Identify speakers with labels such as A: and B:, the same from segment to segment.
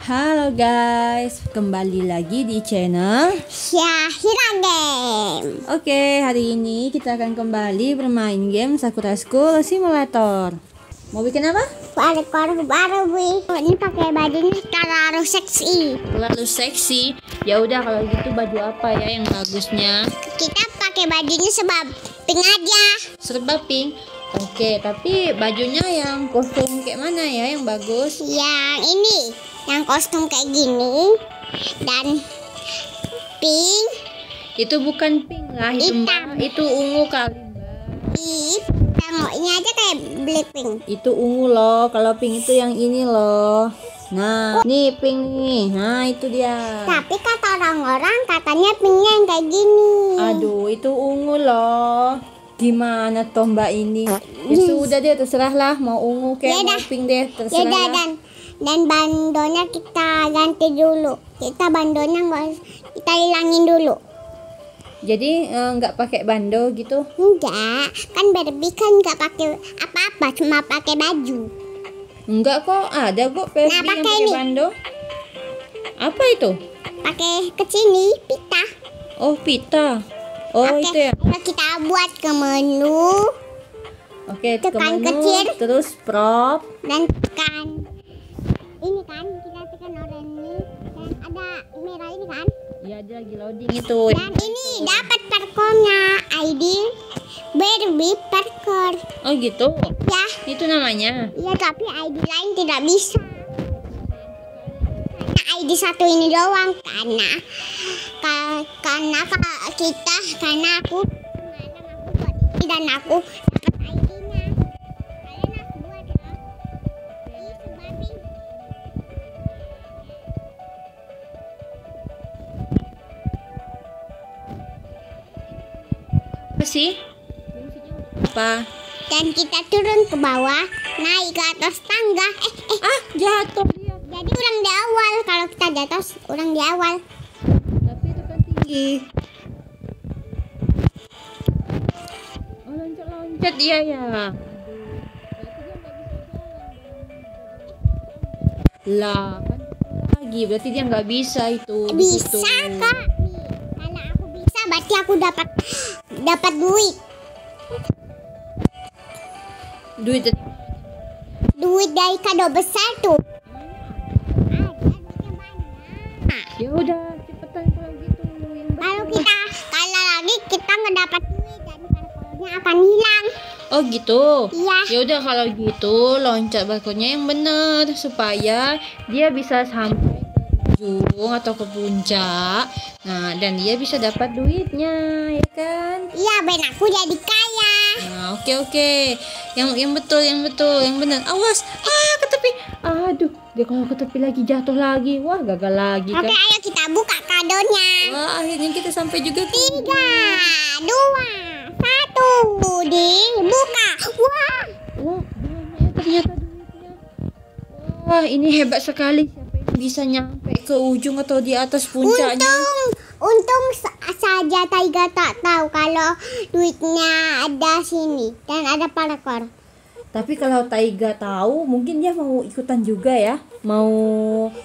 A: Halo guys, kembali lagi di channel
B: Syahira Game.
A: Oke, hari ini kita akan kembali bermain game Sakura School Simulator. Mau bikin apa?
B: Parkour Barbie. Ini pakai bajunya terlalu seksi.
A: Terlalu seksi. Ya udah, kalau gitu baju apa ya yang bagusnya?
B: Kita pakai bajunya sebab pink aja.
A: Serba pink. Oke, tapi bajunya yang kostum kayak mana ya yang bagus?
B: Yang ini, yang kostum kayak gini dan pink.
A: Itu bukan pink lah, itu
B: Hitam.
A: Mbak. Itu ungu kali, Mbak.
B: Tengoknya aja kayak Blackpink.
A: Itu ungu loh, kalau pink itu yang ini loh. Nah, nih pink nih. Nah, itu dia.
B: Tapi kata orang-orang katanya pinknya yang kayak gini.
A: Aduh, itu ungu loh. Gimana toh Mbak ini? Ya sudah deh, terserahlah, mau ungu kayak mau pink deh,
B: Ya
A: terserah
B: udah,
A: lah.
B: dan bandonya kita ganti dulu. Kita bandonya kita hilangin dulu.
A: Jadi nggak pakai bando gitu?
B: Enggak, kan Barbie kan nggak pakai apa-apa, cuma pakai baju.
A: Enggak kok, ada kok Barbie yang
B: pakai
A: pakai
B: ini.
A: bando. Apa itu?
B: Pakai ke sini pita.
A: Oh, pita. Oh,
B: Oke,
A: itu ya.
B: kalau kita buat ke menu
A: Oke, ke
B: tekan
A: menu,
B: kecil.
A: terus prop.
B: dan tekan ini kan, kita tekan oranye dan ada merah ini kan.
A: Ya, dia lagi loading itu.
B: Dan ini dapat parkournya, ID Barbie Parkour.
A: Oh, gitu.
B: Ya,
A: Itu namanya.
B: iya, tapi ID lain tidak bisa. Karena ID satu ini doang, karena aku buat ini dan aku dapat ID-nya. Kalian harus buat ya. Ih, sebabi.
A: Apa sih? Apa?
B: Dan kita turun ke bawah, naik ke atas tangga.
A: Ah, jatuh dia.
B: Jadi orang di awal, kalau kita jatuh orang di awal.
A: Tapi itu kan tinggi. Oh, loncat-loncat dia ya. Lah, kan lagi berarti dia nggak bisa itu.
B: Bisa
A: begitu.
B: kak. Kalau aku bisa, berarti aku dapat duit.
A: Duit
B: Duit dari kado besar tuh. Ada duitnya banyak.
A: ya udah cepetan kalau gitu.
B: Kalau lagi kita nggak dapat duit dan parkournya akan hilang.
A: Oh gitu.
B: Iya.
A: Ya udah kalau gitu loncat balkonnya yang benar supaya dia bisa sampai ke ujung atau ke puncak. Nah, dan dia bisa dapat duitnya, ya kan?
B: Iya, ben aku jadi kaya.
A: Nah, oke. Yang betul, yang benar. Awas. Ah, ke tepi. Aduh, dia kalau ke tepi lagi jatuh lagi. Wah, gagal lagi
B: Oke,
A: kan.
B: ayo kita buka kadonya.
A: Wah, akhirnya kita sampai juga.
B: 3, 2, 1, dibuka. Wah,
A: Wah, banyak ternyata duitnya. Wah, ini hebat sekali. Siapa yang bisa nyampe ke ujung atau di atas puncaknya?
B: untung saja Taiga tak tahu kalau duitnya ada sini dan ada parkour.
A: Tapi kalau Taiga tahu, mungkin dia mau ikutan juga ya. Mau.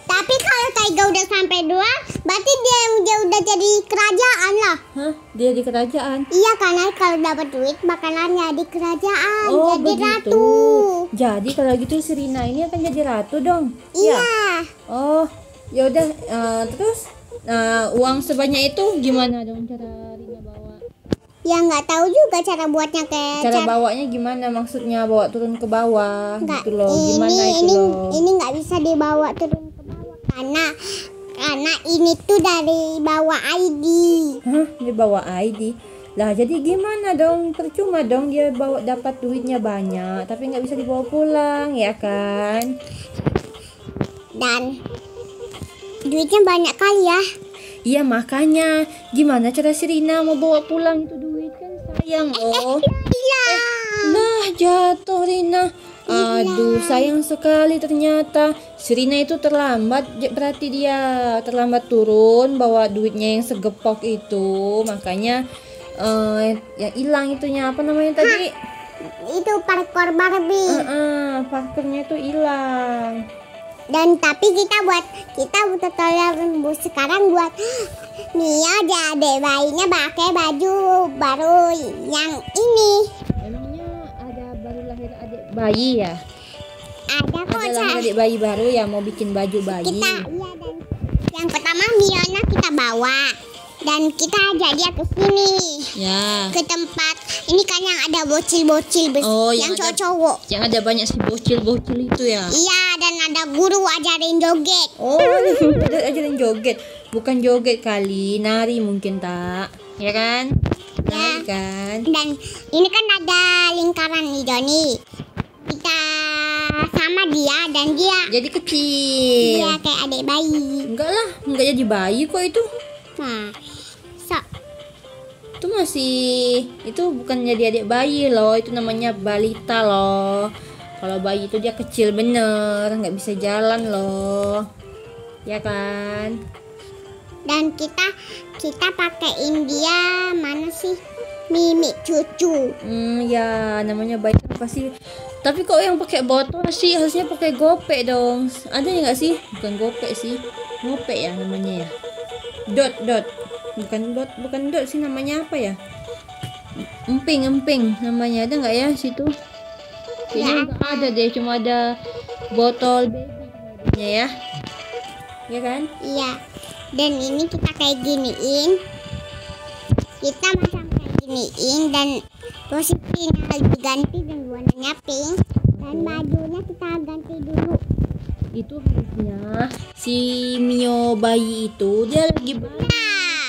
B: Tapi kalau Taiga udah sampai 2, berarti dia udah jadi kerajaan lah.
A: Hah? Dia di kerajaan?
B: Iya, karena kalau dapat duit bakalan jadi kerajaan,
A: Oh,
B: jadi
A: begitu.
B: ratu.
A: Jadi kalau gitu si Rina ini akan jadi ratu dong?
B: Iya.
A: Oh, ya udah. Terus uang sebanyak itu gimana dong cara Rina bawa?
B: Ya nggak tahu juga cara buatnya kayak
A: Cara bawanya gimana? Maksudnya bawa turun ke bawah
B: nggak,
A: gitu loh. Gimana itu loh?
B: ini nggak bisa dibawa turun ke bawah karena ini tuh dari bawa ID.
A: Hah? Dia bawa ID? Lah jadi gimana dong? Percuma dong dia bawa dapat duitnya banyak, tapi nggak bisa dibawa pulang, ya kan?
B: Dan duitnya banyak kali ya.
A: Iya makanya, gimana cara si Rina mau bawa pulang itu duit kan sayang loh.
B: Iya.
A: Nah jatuh Rina. Aduh sayang sekali ternyata. Si Rina itu terlambat, berarti dia terlambat turun bawa duitnya yang segepok itu. Makanya yang hilang itunya apa namanya tadi?
B: Itu parkour Barbie.
A: Parkurnya itu hilang.
B: Dan tapi kita tutorial sekarang buat Mio jadi bayinya pakai baju baru yang ini.
A: Emangnya ada baru lahir adik bayi ya?
B: Ada kok.
A: Ada lahir adik bayi baru ya, mau bikin baju bayi.
B: Dan yang pertama Mionya kita bawa dan kita ajak dia ke sini.
A: Ya.
B: Ke tempat ini kan yang ada bocil-bocil yang cowok-cowok.
A: Yang ada banyak si bocil-bocil itu ya.
B: Iya, dan ada guru ajarin joget.
A: Oh, ajarin joget. Bukan joget kali, nari mungkin tak. Ya kan? Nari kan.
B: Dan ini kan ada lingkaran nih Joni. Kita sama dia dan dia
A: Jadi kecil.
B: dia kayak adik bayi.
A: Enggak lah, enggak jadi bayi kok itu.
B: Nah,
A: Itu masih, itu bukan jadi adik bayi loh, itu namanya balita loh. Kalau bayi itu dia kecil bener, nggak bisa jalan loh, ya kan?
B: dan kita pakaiin dia mana sih? Mimi cucu.
A: Ya namanya bayi kan pasti. Tapi kok yang pakai botol sih, harusnya pakai gopek dong. Ada ya nggak sih? Bukan gopek sih, ngopek ya namanya ya. Dot. Bukan dot sih, namanya apa ya? Emping namanya, ada nggak ya situ? Kayaknya nggak ada deh, cuma ada botol baby ya. Ya kan?
B: Iya. Dan ini kita kayak giniin. Kita masang kayak giniin dan posisinya diganti dan warnanya pink. Dan bajunya kita ganti dulu.
A: Itu harusnya si Mio bayi itu dia lagi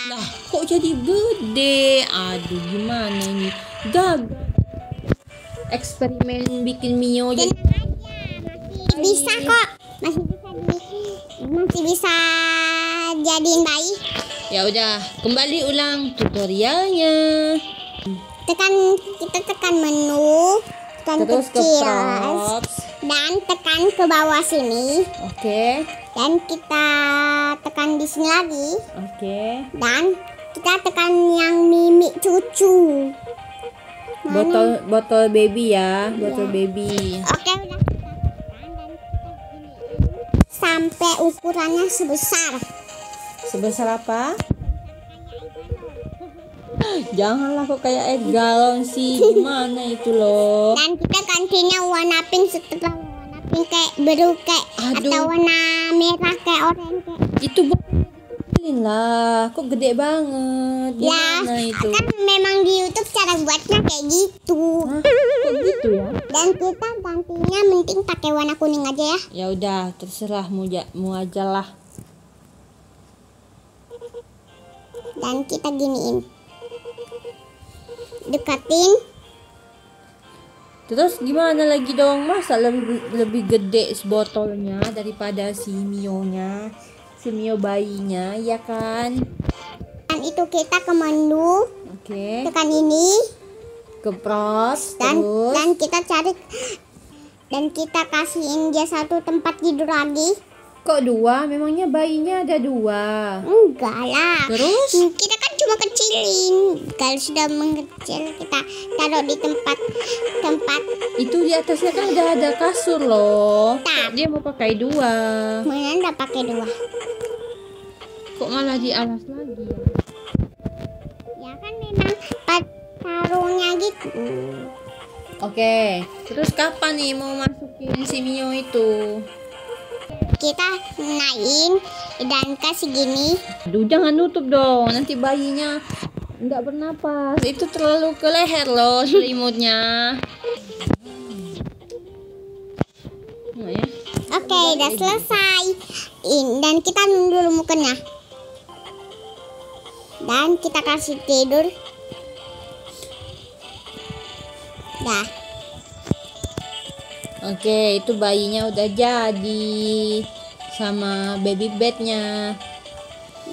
A: lah, kok jadi gede? Aduh, gimana ini? Gagal eksperimen bikin Mio jadi
B: Masih bisa kok. Masih bisa jadiin bayi.
A: ya udah, kembali ulang tutorialnya.
B: Kita tekan menu, tekan
A: Terus ke
B: kecil
A: props.
B: dan tekan ke bawah sini.
A: Oke.
B: Dan kita tekan di sini lagi.
A: Oke.
B: Dan kita tekan yang Mimi cucu.
A: Botol baby ya, botol baby.
B: Oke, udah kita tekan dan kita giniin sampai ukurannya sebesar.
A: Sebesar apa? Janganlah kok kayak air galon sih. Gimana itu loh?
B: Dan kita gantinya warna pink setelah warna pink kayak biru kayak atau warna merah kayak oranye kayak.
A: Itu kecilin lah. Kok gede banget? Gimana itu?
B: Kan memang di YouTube cara buatnya kayak gitu.
A: Hah? Kok gitu ya?
B: Dan kita gantinya mending pakai warna kuning aja ya.
A: Ya udah, terserah mau aja lah.
B: Dan kita giniin. Dekatin.
A: Terus gimana lagi dong? Masa lebih gede botolnya daripada si Mio-nya, si Mio bayinya, ya kan?
B: Dan itu kita ke menu.
A: Oke.
B: Tekan ini.
A: Ke props,
B: Dan
A: terus
B: kita cari dan kita kasihin dia satu tempat tidur lagi.
A: kok dua? Memangnya bayinya ada dua?
B: Enggak lah.
A: Terus?
B: Kita kan cuma kecilin. Kalau sudah mengecil kita taruh di tempat
A: Itu di atasnya kan udah ada kasur loh.
B: Tak.
A: Dia mau pakai dua.
B: mana udah pakai dua.
A: Kok malah di alas lagi ya?
B: Ya kan memang taruhnya gitu.
A: Oke. Terus kapan nih mau masukin si Mio itu?
B: Kita naikin dan kasih gini.
A: Aduh, jangan nutup dong. Nanti bayinya nggak bernapas. Itu terlalu ke leher loh selimutnya. Nah, ya.
B: Oke, udah selesai. Dan kita dulu mukanya. Dan kita kasih tidur. Dah.
A: Oke, itu bayinya udah jadi sama baby bednya.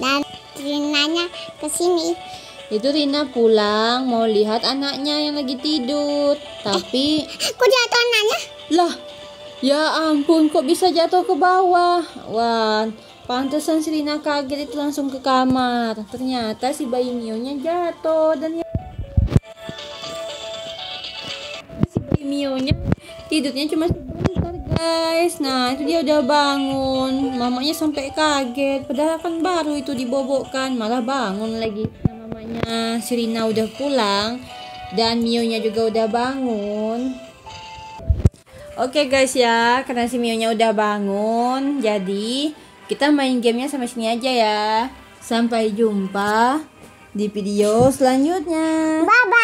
B: Dan Rinanya ke sini.
A: Itu Rina pulang mau lihat anaknya yang lagi tidur. Tapi
B: Kok jatuh anaknya?
A: lah, ya ampun, kok bisa jatuh ke bawah? Wah, pantesan si Rina kaget itu langsung ke kamar. Ternyata si bayi Mio-nya jatuh dan si bayi Mio-nya tidurnya cuma sebentar guys. Nah, itu dia udah bangun. Mamanya sampai kaget. Padahal kan baru itu dibobokkan, malah bangun lagi. Nah, mamanya Sirina udah pulang dan Mio-nya juga udah bangun. Oke guys ya, karena si Mio-nya udah bangun, jadi kita main gamenya sampai sini aja ya. Sampai jumpa di video selanjutnya.
B: Bye bye.